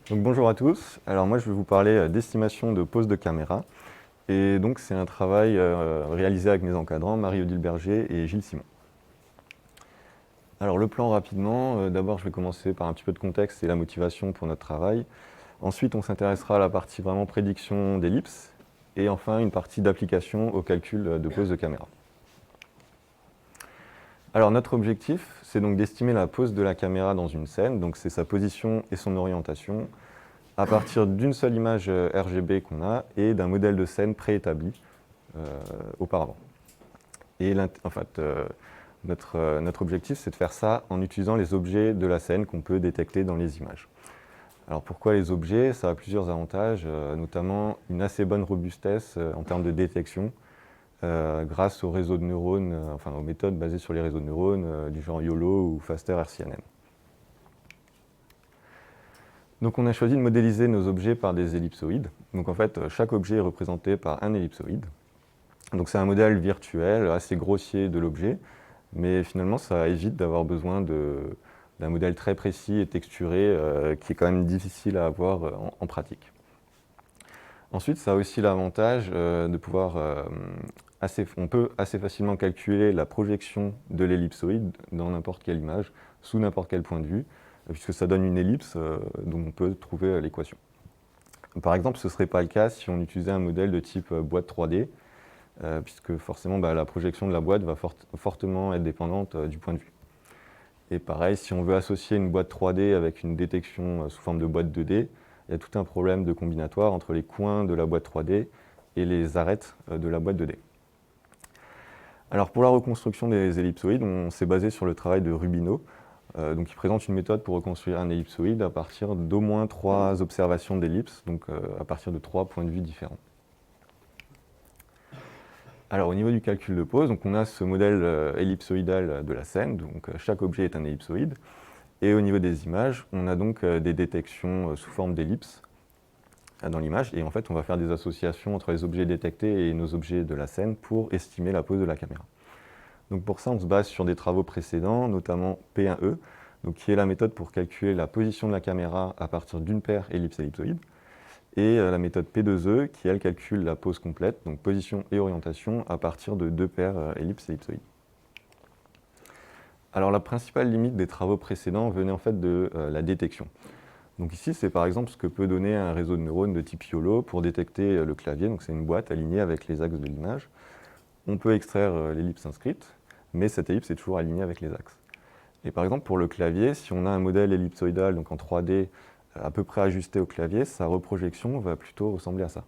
Donc bonjour à tous. Alors moi je vais vous parler d'estimation de pose de caméra. Et donc c'est un travail réalisé avec mes encadrants, Marie-Odile Berger et Gilles Simon. Alors le plan rapidement, d'abord je vais commencer par un petit peu de contexte et la motivation pour notre travail. Ensuite on s'intéressera à la partie vraiment prédiction d'ellipses. Et enfin une partie d'application au calcul de pose de caméra. Alors notre objectif, c'est donc d'estimer la pose de la caméra dans une scène, donc c'est sa position et son orientation, à partir d'une seule image RGB qu'on a et d'un modèle de scène préétabli auparavant. Et en fait, notre objectif, c'est de faire ça en utilisant les objets de la scène qu'on peut détecter dans les images. Alors pourquoi les objets? Ça a plusieurs avantages, notamment une assez bonne robustesse en termes de détection, grâce aux réseaux de neurones, enfin aux méthodes basées sur les réseaux de neurones du genre YOLO ou Faster RCNN. Donc on a choisi de modéliser nos objets par des ellipsoïdes. Donc en fait, chaque objet est représenté par un ellipsoïde. Donc c'est un modèle virtuel assez grossier de l'objet, mais finalement ça évite d'avoir besoin d'un modèle très précis et texturé qui est quand même difficile à avoir en pratique. Ensuite, ça a aussi l'avantage de pouvoir on peut assez facilement calculer la projection de l'ellipsoïde dans n'importe quelle image, sous n'importe quel point de vue, puisque ça donne une ellipse dont on peut trouver l'équation. Par exemple, ce ne serait pas le cas si on utilisait un modèle de type boîte 3D, puisque forcément la projection de la boîte va fortement être dépendante du point de vue. Et pareil, si on veut associer une boîte 3D avec une détection sous forme de boîte 2D, il y a tout un problème de combinatoire entre les coins de la boîte 3D et les arêtes de la boîte 2D. Alors pour la reconstruction des ellipsoïdes, on s'est basé sur le travail de Rubino, donc il présente une méthode pour reconstruire un ellipsoïde à partir d'au moins 3 observations d'ellipses, donc à partir de 3 points de vue différents. Alors au niveau du calcul de pose, donc on a ce modèle ellipsoïdal de la scène, donc chaque objet est un ellipsoïde. Et au niveau des images, on a donc des détections sous forme d'ellipse dans l'image. Et en fait, on va faire des associations entre les objets détectés et nos objets de la scène pour estimer la pose de la caméra. Donc pour ça, on se base sur des travaux précédents, notamment P1E, donc qui est la méthode pour calculer la position de la caméra à partir d'une paire ellipse-ellipsoïde, et la méthode P2E, qui elle calcule la pose complète, donc position et orientation, à partir de 2 paires ellipse-ellipsoïde. Alors la principale limite des travaux précédents venait en fait de la détection. Donc ici, c'est par exemple ce que peut donner un réseau de neurones de type YOLO pour détecter le clavier. Donc c'est une boîte alignée avec les axes de l'image. On peut extraire l'ellipse inscrite, mais cette ellipse est toujours alignée avec les axes. Et par exemple, pour le clavier, si on a un modèle ellipsoïdal, donc en 3D, à peu près ajusté au clavier, sa reprojection va plutôt ressembler à ça.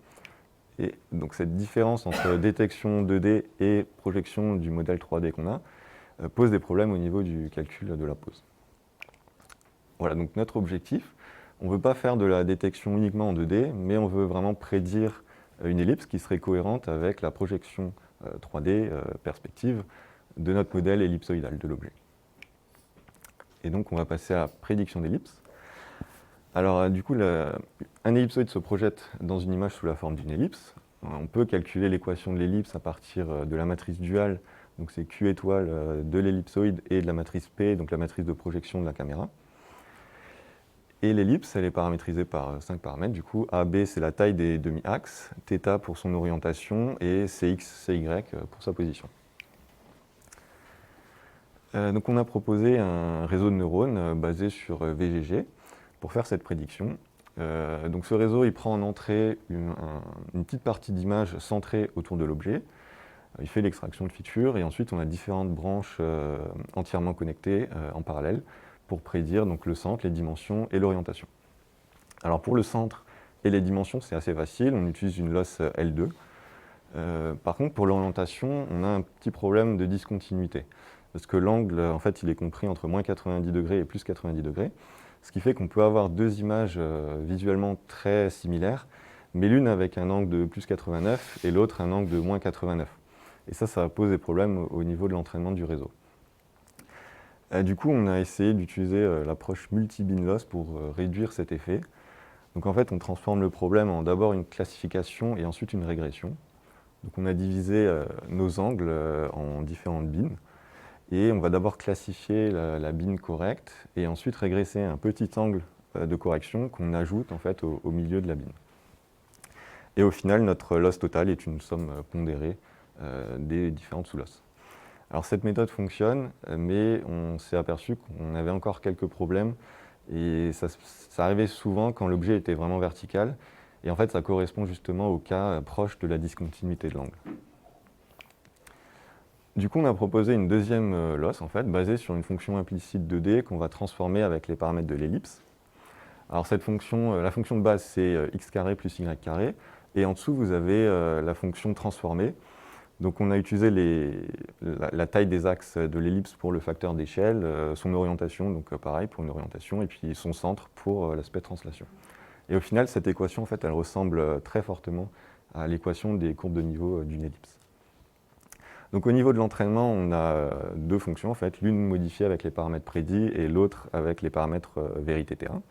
Et donc cette différence entre détection 2D et projection du modèle 3D qu'on a pose des problèmes au niveau du calcul de la pose. Voilà, donc notre objectif, on ne veut pas faire de la détection uniquement en 2D, mais on veut vraiment prédire une ellipse qui serait cohérente avec la projection 3D perspective de notre modèle ellipsoïdal de l'objet. Et donc on va passer à la prédiction d'ellipse. Alors du coup, un ellipsoïde se projette dans une image sous la forme d'une ellipse. On peut calculer l'équation de l'ellipse à partir de la matrice duale, donc c'est Q étoile de l'ellipsoïde et de la matrice P, donc la matrice de projection de la caméra. Et l'ellipse, elle est paramétrisée par 5 paramètres. Du coup, AB, c'est la taille des demi-axes, θ pour son orientation et CX, CY pour sa position. Donc on a proposé un réseau de neurones basé sur VGG pour faire cette prédiction. Donc ce réseau, il prend en entrée une petite partie d'image centrée autour de l'objet. Il fait l'extraction de features et ensuite on a différentes branches entièrement connectées en parallèle pour prédire donc, le centre, les dimensions et l'orientation. Alors pour le centre et les dimensions, c'est assez facile, on utilise une loss L2. Par contre, pour l'orientation, on a un petit problème de discontinuité. Parce que l'angle, en fait, il est compris entre moins 90 degrés et plus 90 degrés. Ce qui fait qu'on peut avoir deux images visuellement très similaires, mais l'une avec un angle de plus 89 et l'autre un angle de moins 89. Et ça pose des problèmes au niveau de l'entraînement du réseau. Du coup, on a essayé d'utiliser l'approche multi-bin loss pour réduire cet effet. Donc en fait, on transforme le problème en d'abord une classification et ensuite une régression. Donc on a divisé nos angles en différentes bins. Et on va d'abord classifier la bin correcte et ensuite régresser un petit angle de correction qu'on ajoute en fait au milieu de la bine. Et au final, notre loss total est une somme pondérée des différentes sous-losses. Alors cette méthode fonctionne, mais on s'est aperçu qu'on avait encore quelques problèmes, et ça arrivait souvent quand l'objet était vraiment vertical, et en fait ça correspond justement au cas proche de la discontinuité de l'angle. Du coup, on a proposé une deuxième loss, en fait, basée sur une fonction implicite 2D qu'on va transformer avec les paramètres de l'ellipse. Alors cette fonction, la fonction de base, c'est x carré plus y carré, et en dessous, vous avez la fonction transformée. Donc on a utilisé la taille des axes de l'ellipse pour le facteur d'échelle, son orientation, donc pareil pour une orientation, et puis son centre pour l'aspect translation. Et au final, cette équation, en fait, elle ressemble très fortement à l'équation des courbes de niveau d'une ellipse. Donc au niveau de l'entraînement, on a deux fonctions, en fait, l'une modifiée avec les paramètres prédits et l'autre avec les paramètres vérité terrain.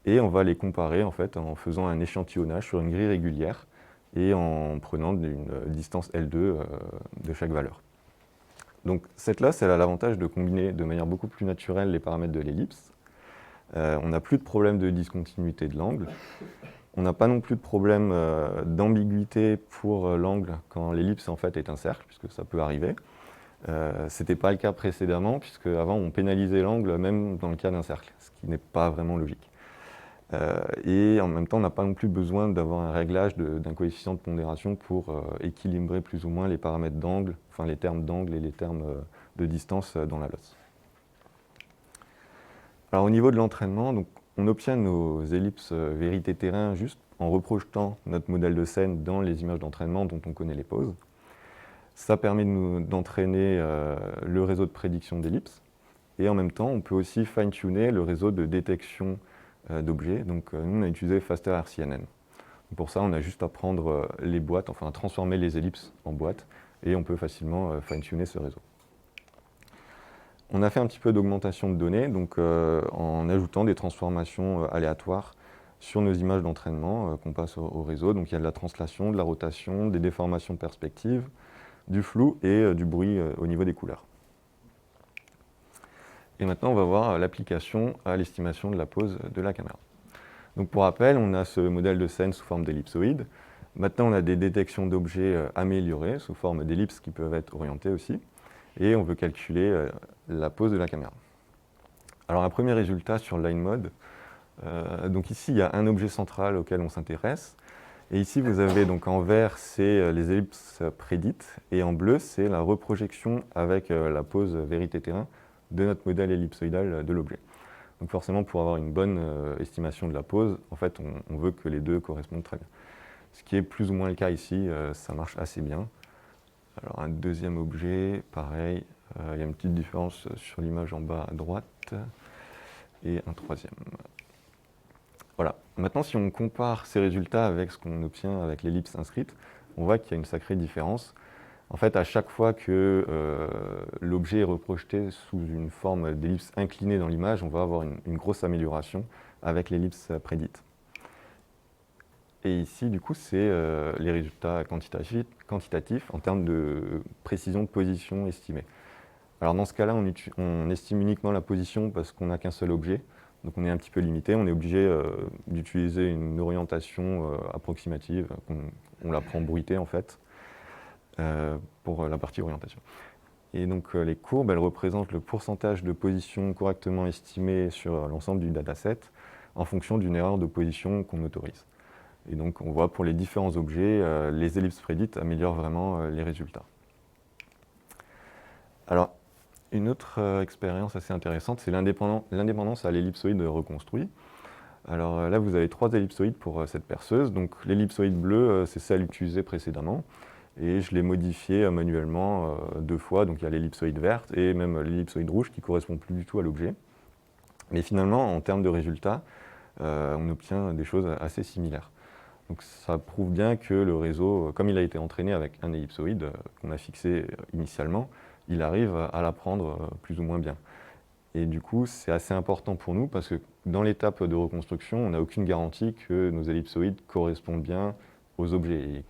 Et on va les comparer en fait, en faisant un échantillonnage sur une grille régulière et en prenant une distance L2 de chaque valeur. Donc cette loss, elle a l'avantage de combiner de manière beaucoup plus naturelle les paramètres de l'ellipse. On n'a plus de problème de discontinuité de l'angle. On n'a pas non plus de problème d'ambiguïté pour l'angle quand l'ellipse en fait est un cercle, puisque ça peut arriver. Ce n'était pas le cas précédemment, puisque avant on pénalisait l'angle même dans le cas d'un cercle, ce qui n'est pas vraiment logique. Et en même temps, on n'a pas non plus besoin d'avoir un réglage d'un coefficient de pondération pour équilibrer plus ou moins les paramètres d'angle, enfin les termes d'angle et les termes de distance dans la loss. Alors au niveau de l'entraînement, on obtient nos ellipses vérité terrain juste en reprojetant notre modèle de scène dans les images d'entraînement dont on connaît les poses. Ça permet d'entraîner le réseau de prédiction d'ellipses. Et en même temps, on peut aussi fine-tuner le réseau de détection d'objets. Donc nous, on a utilisé Faster RCNN. Pour ça, on a juste à prendre les boîtes, enfin à transformer les ellipses en boîtes, et on peut facilement fine-tuner ce réseau. On a fait un petit peu d'augmentation de données, donc en ajoutant des transformations aléatoires sur nos images d'entraînement qu'on passe au réseau. Donc il y a de la translation, de la rotation, des déformations de perspective, du flou et du bruit au niveau des couleurs. Et maintenant, on va voir l'application à l'estimation de la pose de la caméra. Donc pour rappel, on a ce modèle de scène sous forme d'ellipsoïde. Maintenant, on a des détections d'objets améliorées sous forme d'ellipses qui peuvent être orientées aussi. Et on veut calculer la pose de la caméra. Alors un premier résultat sur Line Mode. Donc ici, il y a un objet central auquel on s'intéresse. Et ici, vous avez donc en vert, c'est les ellipses prédites. Et en bleu, c'est la reprojection avec la pose vérité terrain de notre modèle ellipsoïdal de l'objet. Donc forcément, pour avoir une bonne estimation de la pose, en fait, on veut que les deux correspondent très bien. Ce qui est plus ou moins le cas ici, ça marche assez bien. Alors un deuxième objet, pareil, il y a une petite différence sur l'image en bas à droite, et un troisième. Voilà. Maintenant, si on compare ces résultats avec ce qu'on obtient avec l'ellipse inscrite, on voit qu'il y a une sacrée différence. En fait, à chaque fois que l'objet est reprojeté sous une forme d'ellipse inclinée dans l'image, on va avoir une grosse amélioration avec l'ellipse prédite. Et ici, du coup, c'est les résultats quantitatifs en termes de précision de position estimée. Alors dans ce cas-là, on estime uniquement la position parce qu'on n'a qu'un seul objet. Donc on est un petit peu limité, on est obligé d'utiliser une orientation approximative, on la prend bruitée en fait, pour la partie orientation. Et donc les courbes, elles représentent le pourcentage de position correctement estimée sur l'ensemble du dataset en fonction d'une erreur de position qu'on autorise. Et donc on voit pour les différents objets, les ellipses prédites améliorent vraiment les résultats. Alors, une autre expérience assez intéressante, c'est l'indépendance à l'ellipsoïde reconstruit. Alors là, vous avez 3 ellipsoïdes pour cette perceuse. Donc l'ellipsoïde bleu, c'est celle utilisée précédemment. Et je l'ai modifiée manuellement 2 fois. Donc il y a l'ellipsoïde verte et même l'ellipsoïde rouge qui ne correspond plus du tout à l'objet. Mais finalement, en termes de résultats, on obtient des choses assez similaires. Donc ça prouve bien que le réseau, comme il a été entraîné avec un ellipsoïde qu'on a fixé initialement, il arrive à l'apprendre plus ou moins bien. Et du coup, c'est assez important pour nous parce que dans l'étape de reconstruction, on n'a aucune garantie que nos ellipsoïdes correspondent bien aux objets. Et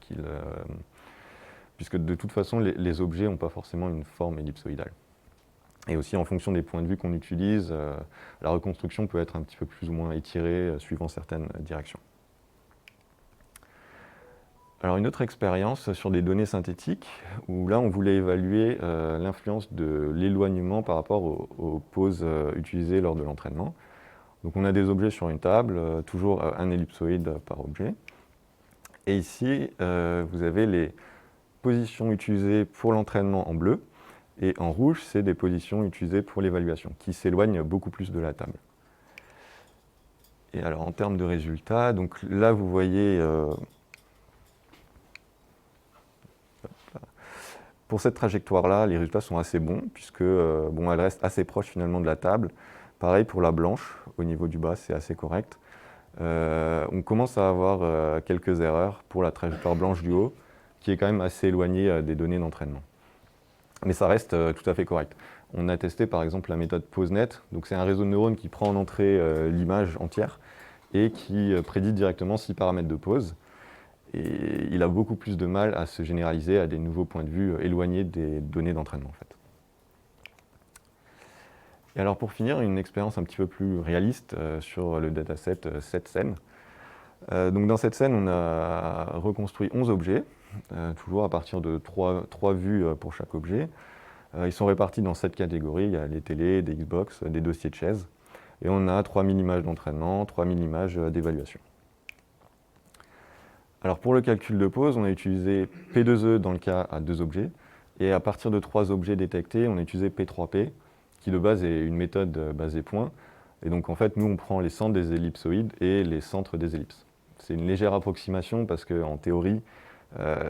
puisque de toute façon, les objets n'ont pas forcément une forme ellipsoïdale. Et aussi en fonction des points de vue qu'on utilise, la reconstruction peut être un petit peu plus ou moins étirée suivant certaines directions. Alors une autre expérience sur des données synthétiques, où là on voulait évaluer l'influence de l'éloignement par rapport aux poses utilisées lors de l'entraînement. Donc on a des objets sur une table, toujours un ellipsoïde par objet. Et ici, vous avez les positions utilisées pour l'entraînement en bleu, et en rouge, c'est des positions utilisées pour l'évaluation, qui s'éloignent beaucoup plus de la table. Et alors en termes de résultats, donc là vous voyez, pour cette trajectoire-là, les résultats sont assez bons, puisque bon, elle reste assez proche finalement de la table. Pareil pour la blanche, au niveau du bas, c'est assez correct. On commence à avoir quelques erreurs pour la trajectoire blanche du haut, qui est quand même assez éloignée des données d'entraînement. Mais ça reste tout à fait correct. On a testé par exemple la méthode PoseNet, donc c'est un réseau de neurones qui prend en entrée l'image entière et qui prédit directement 6 paramètres de pose. Et il a beaucoup plus de mal à se généraliser à des nouveaux points de vue éloignés des données d'entraînement en fait. Et alors pour finir, une expérience un petit peu plus réaliste sur le dataset 7 scènes. Donc dans cette scène, on a reconstruit 11 objets, toujours à partir de 3 vues pour chaque objet. Ils sont répartis dans 7 catégories, il y a les télés, des Xbox, des dossiers de chaises. Et on a 3000 images d'entraînement, 3000 images d'évaluation. Alors pour le calcul de pose, on a utilisé P2E dans le cas à 2 objets. Et à partir de 3 objets détectés, on a utilisé P3P, qui de base est une méthode basée points. Et donc en fait, nous on prend les centres des ellipsoïdes et les centres des ellipses. C'est une légère approximation parce qu'en théorie,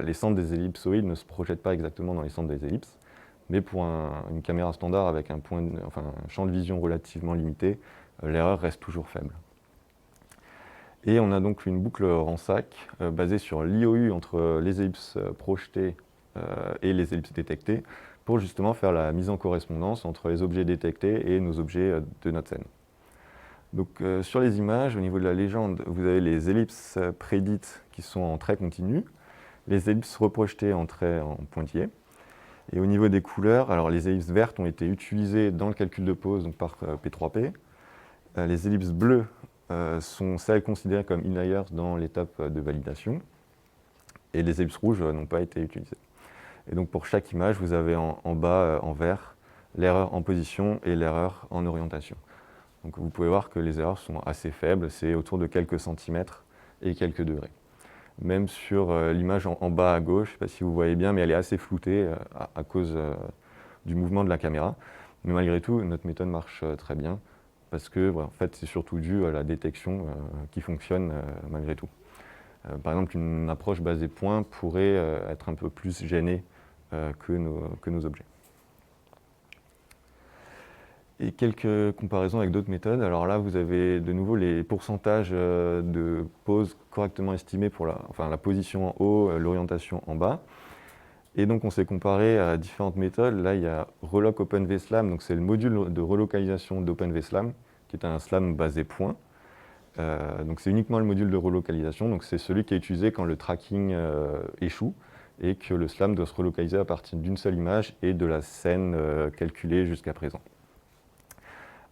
les centres des ellipsoïdes ne se projettent pas exactement dans les centres des ellipses. Mais pour une caméra standard avec un champ de vision relativement limité, l'erreur reste toujours faible. Et on a donc une boucle Randsack basée sur l'IOU entre les ellipses projetées et les ellipses détectées pour justement faire la mise en correspondance entre les objets détectés et nos objets de notre scène. Donc sur les images, au niveau de la légende, vous avez les ellipses prédites qui sont en trait continu, les ellipses reprojetées en trait en pointillé. Et au niveau des couleurs, alors les ellipses vertes ont été utilisées dans le calcul de pose donc par P3P. Les ellipses bleues sont celles considérées comme inliers dans l'étape de validation. Et les ellipses rouges n'ont pas été utilisées. Et donc pour chaque image, vous avez en bas, en vert, l'erreur en position et l'erreur en orientation. Donc vous pouvez voir que les erreurs sont assez faibles, c'est autour de quelques centimètres et quelques degrés. Même sur l'image en bas à gauche, je ne sais pas si vous voyez bien, mais elle est assez floutée à cause du mouvement de la caméra. Mais malgré tout, notre méthode marche très bien, parce que voilà, en fait, c'est surtout dû à la détection qui fonctionne malgré tout. Par exemple, une approche basée points pourrait être un peu plus gênée que nos objets. Et quelques comparaisons avec d'autres méthodes. Alors là, vous avez de nouveau les pourcentages de pose correctement estimés pour la position en haut, l'orientation en bas. Et donc on s'est comparé à différentes méthodes. Là, il y a Reloc OpenVSLAM, donc c'est le module de relocalisation d'OpenVSLAM, qui est un SLAM basé point. Donc c'est uniquement le module de relocalisation, donc c'est celui qui est utilisé quand le tracking échoue et que le SLAM doit se relocaliser à partir d'une seule image et de la scène calculée jusqu'à présent.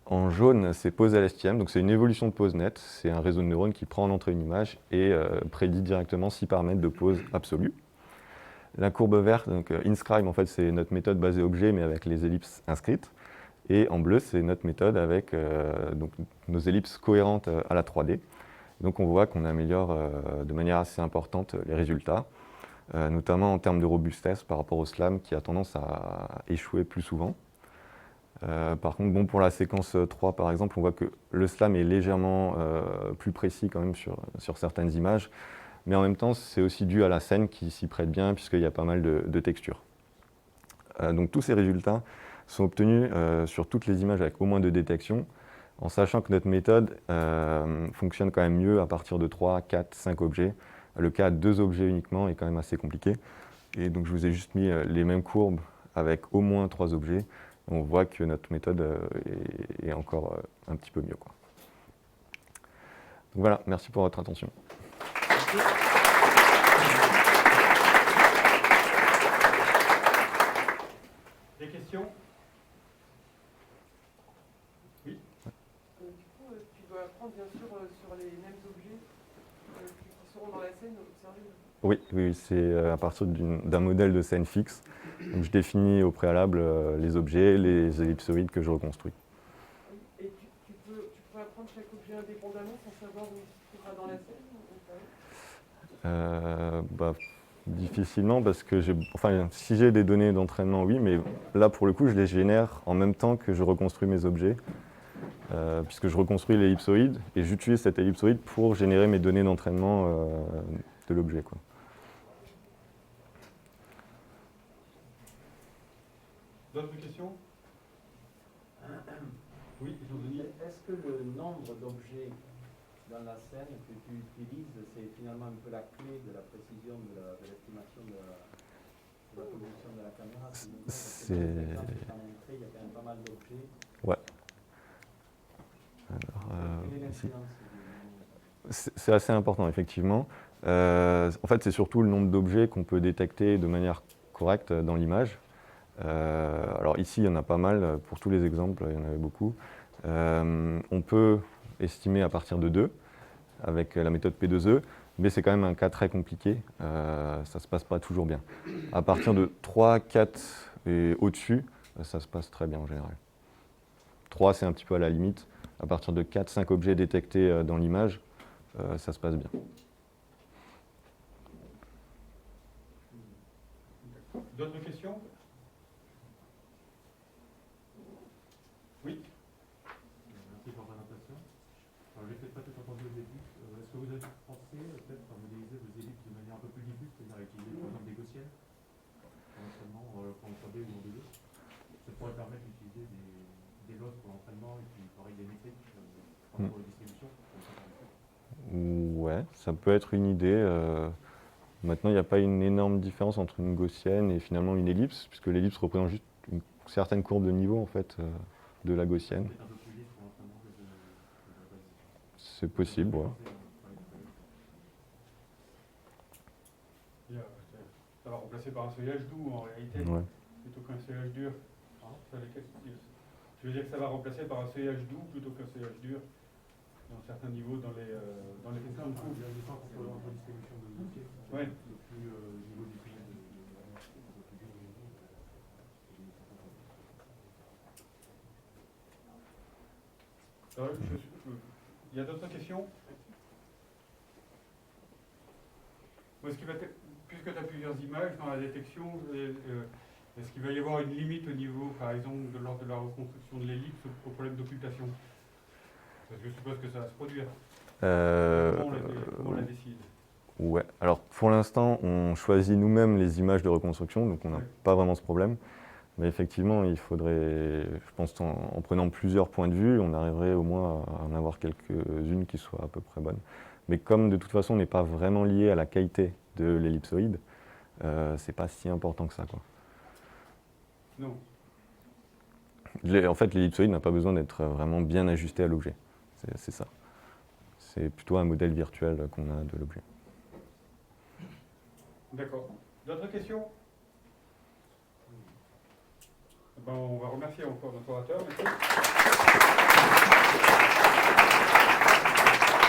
En jaune, c'est PoseLSTM, donc c'est une évolution de PoseNet. C'est un réseau de neurones qui prend en entrée une image et prédit directement 6 paramètres de pose absolue. La courbe verte, donc Inscribe, en fait, c'est notre méthode basée objet, mais avec les ellipses inscrites. Et en bleu, c'est notre méthode avec donc, nos ellipses cohérentes à la 3D. Donc on voit qu'on améliore de manière assez importante les résultats, notamment en termes de robustesse par rapport au SLAM qui a tendance à échouer plus souvent. Par contre, bon, pour la séquence 3, par exemple, on voit que le SLAM est légèrement plus précis quand même sur certaines images, mais en même temps, c'est aussi dû à la scène qui s'y prête bien, puisqu'il y a pas mal de textures. Donc tous ces résultats sont obtenus sur toutes les images avec au moins 2 détections, en sachant que notre méthode fonctionne quand même mieux à partir de 3, 4, 5 objets. Le cas à 2 objets uniquement est quand même assez compliqué. Et donc je vous ai juste mis les mêmes courbes avec au moins 3 objets. On voit que notre méthode est encore un petit peu mieux, quoi. Donc voilà, merci pour votre attention. Des questions ? seront dans la scène observés. Oui, oui, c'est à partir d'un modèle de scène fixe. Donc, je définis au préalable les objets, les ellipsoïdes que je reconstruis. Et tu pourrais apprendre chaque objet indépendamment sans savoir où il se trouvera dans la scène ou pas? Difficilement parce que si j'ai des données d'entraînement, oui, mais là pour le coup je les génère en même temps que je reconstruis mes objets, puisque je reconstruis l'ellipsoïde et j'utilise cet ellipsoïde pour générer mes données d'entraînement de l'objet, quoi. D'autres questions? Oui, Jean-Denis. Est-ce que le nombre d'objets dans la scène que tu utilises, c'est finalement un peu la clé de la précision de l'estimation de la position de la caméra? C'est... Il y a quand même pas mal d'objets. Ouais. Quelle est l'incidence? C'est assez important, effectivement. En fait, c'est surtout le nombre d'objets qu'on peut détecter de manière correcte dans l'image. Alors ici, il y en a pas mal. Pour tous les exemples, il y en avait beaucoup. On peut estimer à partir de 2 avec la méthode P2E, mais c'est quand même un cas très compliqué. Ça ne se passe pas toujours bien. À partir de 3, 4 et au-dessus, ça se passe très bien en général. 3, c'est un petit peu à la limite. À partir de 4, 5 objets détectés dans l'image, ça se passe bien. D'autres questions? Oui. Merci pour la présentation. Alors, je n'ai peut-être pas tout entendu au début. Est-ce que vous avez pensé peut-être à modéliser vos ellipses de manière un peu plus diffuse, c'est-à-dire utiliser par exemple des gaussiennes, non seulement pour l'entraînement ou en 2D? Ça pourrait permettre d'utiliser des lots pour l'entraînement et puis pareil des métriques pour la distribution. Ouais, ça peut être une idée. Maintenant, il n'y a pas une énorme différence entre une gaussienne et finalement une ellipse, puisque l'ellipse représente juste une certaine courbe de niveau en fait, de la gaussienne. C'est possible, ouais. Ça va remplacer par un seuillage doux en réalité, Ouais. plutôt qu'un seuillage dur. Je veux dire que ça va remplacer par un seuillage doux plutôt qu'un seuillage dur dans certains niveaux dans les fonctions de coût. Ouais. Il y a d'autres questions? Puisque tu as plusieurs images dans la détection, est-ce qu'il va y avoir une limite au niveau, par exemple, lors de la reconstruction de l'ellipse au problème d'occultation? Parce que je suppose que ça va se produire. Comment on la décide? Ouais, alors pour l'instant, on choisit nous-mêmes les images de reconstruction, donc on n'a pas vraiment ce problème. Mais effectivement, il faudrait, je pense, en prenant plusieurs points de vue, on arriverait au moins à en avoir quelques-unes qui soient à peu près bonnes. Mais comme de toute façon, on n'est pas vraiment lié à la qualité de l'ellipsoïde, c'est pas si important que ça, quoi. Non. En fait, l'ellipsoïde n'a pas besoin d'être vraiment bien ajusté à l'objet. C'est ça. C'est plutôt un modèle virtuel qu'on a de l'objet. D'accord. D'autres questions? On va remercier encore notre orateur. Merci.